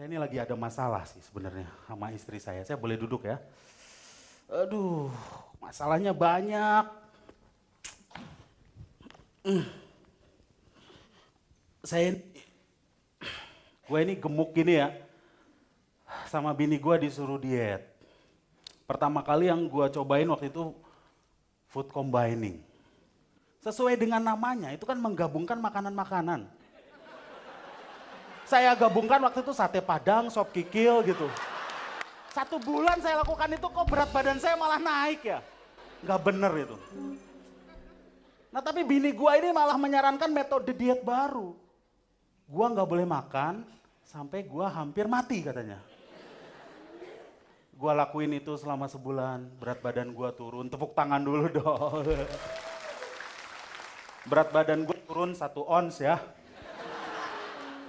Saya ini lagi ada masalah sih sebenarnya sama istri saya. Saya boleh duduk ya? Aduh, masalahnya banyak. Gue ini gemuk gini ya. Sama bini gue disuruh diet. Pertama kali yang gue cobain waktu itu food combining. Sesuai dengan namanya, itu kan menggabungkan makanan-makanan. Saya gabungkan waktu itu sate padang, sop kikil gitu. 1 bulan saya lakukan itu kok berat badan saya malah naik ya. Nggak bener itu. Nah tapi bini gua ini malah menyarankan metode diet baru. Gua nggak boleh makan sampai gua hampir mati katanya. Gua lakuin itu selama sebulan, berat badan gua turun, tepuk tangan dulu dong. Berat badan gua turun 1 ons ya.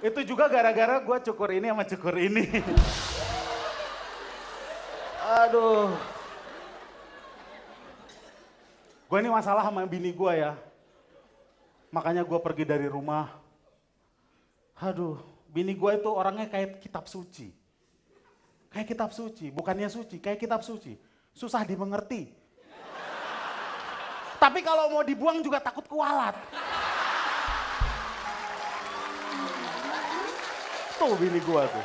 Itu juga gara-gara gue cukur ini sama cukur ini. Aduh. Gue ini masalah sama bini gue ya. Makanya gue pergi dari rumah. Aduh, bini gue itu orangnya kayak kitab suci. Kayak kitab suci, bukannya suci, kayak kitab suci. Susah dimengerti. Tapi kalau mau dibuang juga takut kualat. Tuh bini gua tuh.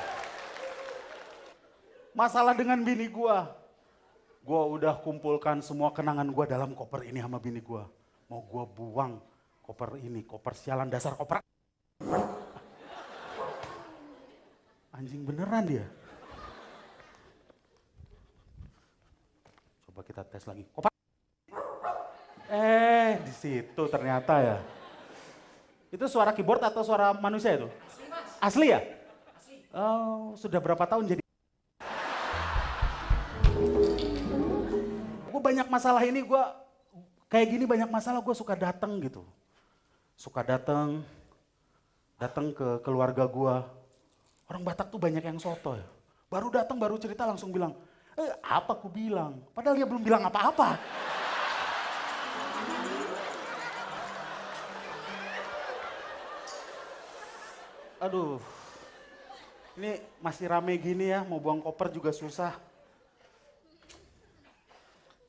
Masalah dengan bini gua udah kumpulkan semua kenangan gua dalam koper ini sama bini gua. Mau gua buang koper ini, koper sialan dasar koper. Anjing beneran dia. Coba kita tes lagi. Koper. Di situ ternyata ya. Itu suara keyboard atau suara manusia itu? Asli ya? Oh, sudah berapa tahun jadi? Gue banyak masalah ini, gue kayak gini banyak masalah, gue suka datang gitu. Suka datang ke keluarga gue. Orang Batak tuh banyak yang soto ya. Baru datang, baru cerita langsung bilang, apa ku bilang? Padahal dia belum bilang apa-apa. Aduh. Ini masih rame gini ya, mau buang koper juga susah.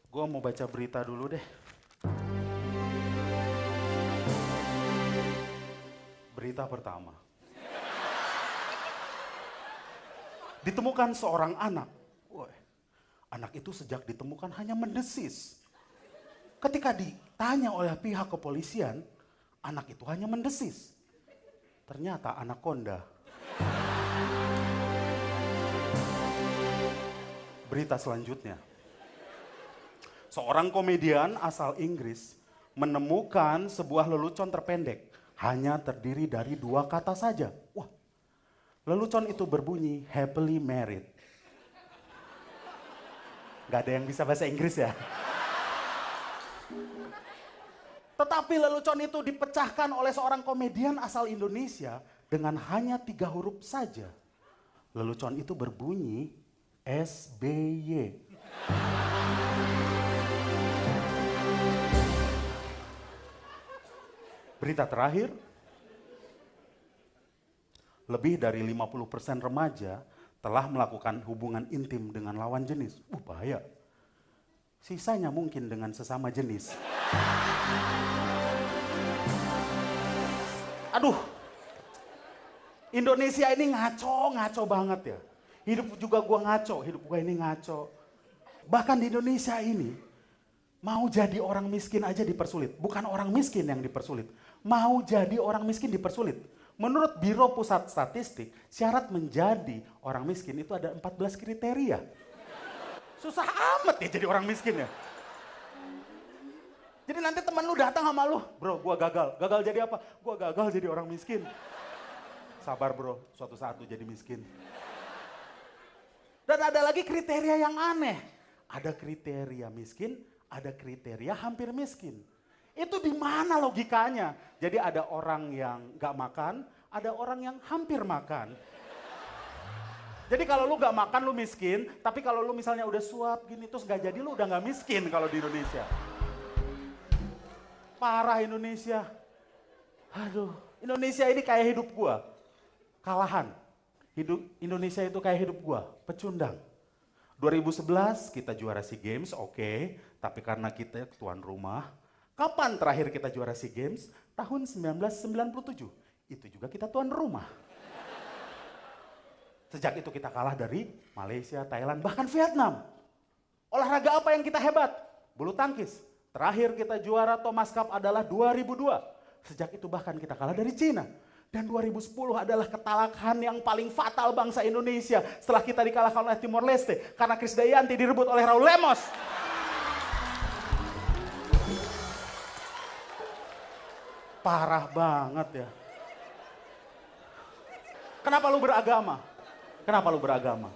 Gue mau baca berita dulu deh. Berita pertama. Ditemukan seorang anak. Woy, anak itu sejak ditemukan hanya mendesis. Ketika ditanya oleh pihak kepolisian, anak itu hanya mendesis. Ternyata anakonda. Berita selanjutnya. Seorang komedian asal Inggris menemukan sebuah lelucon terpendek. Hanya terdiri dari 2 kata saja. Wah, lelucon itu berbunyi happily married. Gak ada yang bisa bahasa Inggris ya. Tetapi lelucon itu dipecahkan oleh seorang komedian asal Indonesia dengan hanya 3 huruf saja. Lelucon itu berbunyi SBY. Berita terakhir, lebih dari 50% remaja telah melakukan hubungan intim dengan lawan jenis. Bahaya. Sisanya mungkin dengan sesama jenis. Aduh, Indonesia ini ngaco banget ya. Hidup juga gua ngaco, hidup gua ini ngaco. Bahkan di Indonesia ini, mau jadi orang miskin aja dipersulit. Bukan orang miskin yang dipersulit, mau jadi orang miskin dipersulit. Menurut Biro Pusat Statistik, syarat menjadi orang miskin itu ada 14 kriteria. Susah amat ya jadi orang miskin ya. Jadi nanti teman lu datang sama lu, bro gua gagal. Gagal jadi apa? Gua gagal jadi orang miskin. Sabar bro, suatu saat lu jadi miskin. Dan ada lagi kriteria yang aneh. Ada kriteria miskin, ada kriteria hampir miskin. Itu di mana logikanya? Jadi ada orang yang gak makan, ada orang yang hampir makan. Jadi kalau lu gak makan lu miskin, tapi kalau lu misalnya udah suap gini terus gak jadi lu udah gak miskin kalau di Indonesia. Parah Indonesia. Aduh, Indonesia ini kayak hidup gua. Kalahan. Hidup Indonesia itu kayak hidup gua, pecundang. 2011 kita juara SEA Games, oke. Tapi karena kita tuan rumah. Kapan terakhir kita juara SEA Games? Tahun 1997. Itu juga kita tuan rumah. Sejak itu kita kalah dari Malaysia, Thailand, bahkan Vietnam. Olahraga apa yang kita hebat? Bulu tangkis. Terakhir kita juara Thomas Cup adalah 2002. Sejak itu bahkan kita kalah dari Cina. Dan 2010 adalah ketalahan yang paling fatal bangsa Indonesia setelah kita dikalahkan oleh Timor Leste karena Krisdayanti direbut oleh Raul Lemos. Parah banget ya. Kenapa lu beragama? Kenapa lu beragama?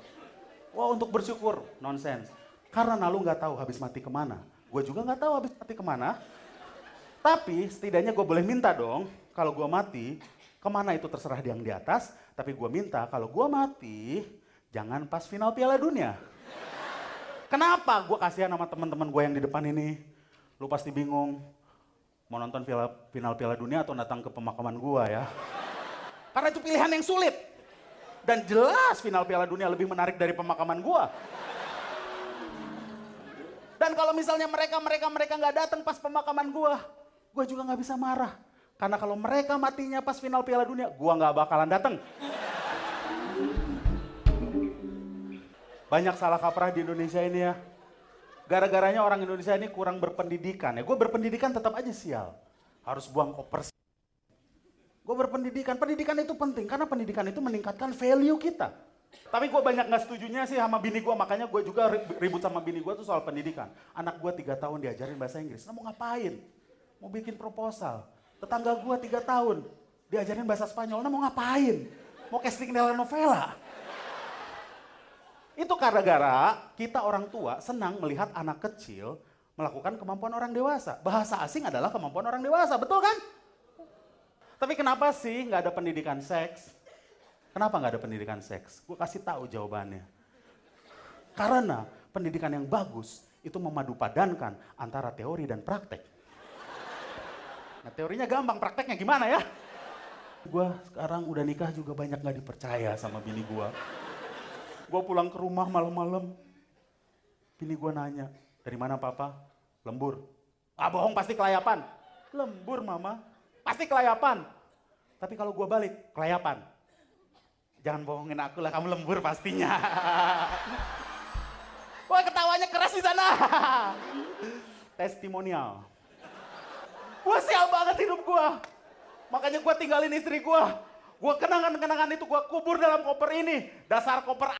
Wah, untuk bersyukur, nonsens. Karena lu nggak tahu habis mati kemana. Gue juga nggak tahu habis mati kemana. Tapi setidaknya gue boleh minta dong, kalau gue mati, kemana itu terserah yang di atas, tapi gue minta kalau gue mati, jangan pas final Piala Dunia. Kenapa? Gue kasihan sama teman-teman gue yang di depan ini. Lu pasti bingung, mau nonton final Piala Dunia atau datang ke pemakaman gue ya. Karena itu pilihan yang sulit. Dan jelas final Piala Dunia lebih menarik dari pemakaman gue. Dan kalau misalnya mereka nggak datang pas pemakaman gue juga nggak bisa marah. Karena kalau mereka matinya pas final Piala Dunia, gua nggak bakalan datang. Banyak salah kaprah di Indonesia ini ya. Gara-garanya orang Indonesia ini kurang berpendidikan. Ya, gue berpendidikan tetap aja sial. Harus buang koper. Gue berpendidikan, pendidikan itu penting. Karena pendidikan itu meningkatkan value kita. Tapi gue banyak nggak setujunya sih sama bini gue. Makanya gue juga ribut sama bini gue tuh soal pendidikan. Anak gue 3 tahun diajarin bahasa Inggris. Nah, mau ngapain? Mau bikin proposal. Tetangga gue 3 tahun, diajarin bahasa Spanyol, nah mau ngapain? Mau casting telenovela? Itu gara-gara kita orang tua senang melihat anak kecil melakukan kemampuan orang dewasa. Bahasa asing adalah kemampuan orang dewasa, betul kan? Tapi kenapa sih nggak ada pendidikan seks? Kenapa nggak ada pendidikan seks? Gue kasih tahu jawabannya. Karena pendidikan yang bagus itu memadupadankan antara teori dan praktek. Nah, teorinya gampang, prakteknya gimana ya? Gue sekarang udah nikah juga banyak gak dipercaya sama bini gue. Gue pulang ke rumah malam-malam, bini gue nanya, dari mana papa? Lembur. Ah, bohong, pasti kelayapan. Lembur mama, pasti kelayapan. Tapi kalau gue balik, kelayapan. Jangan bohongin aku lah, kamu lembur pastinya. Wah, ketawanya keras di sana. Testimonial. Gue sial banget hidup gue. Makanya gue tinggalin istri gue. Gue kenangan-kenangan itu gue kubur dalam koper ini. Dasar koper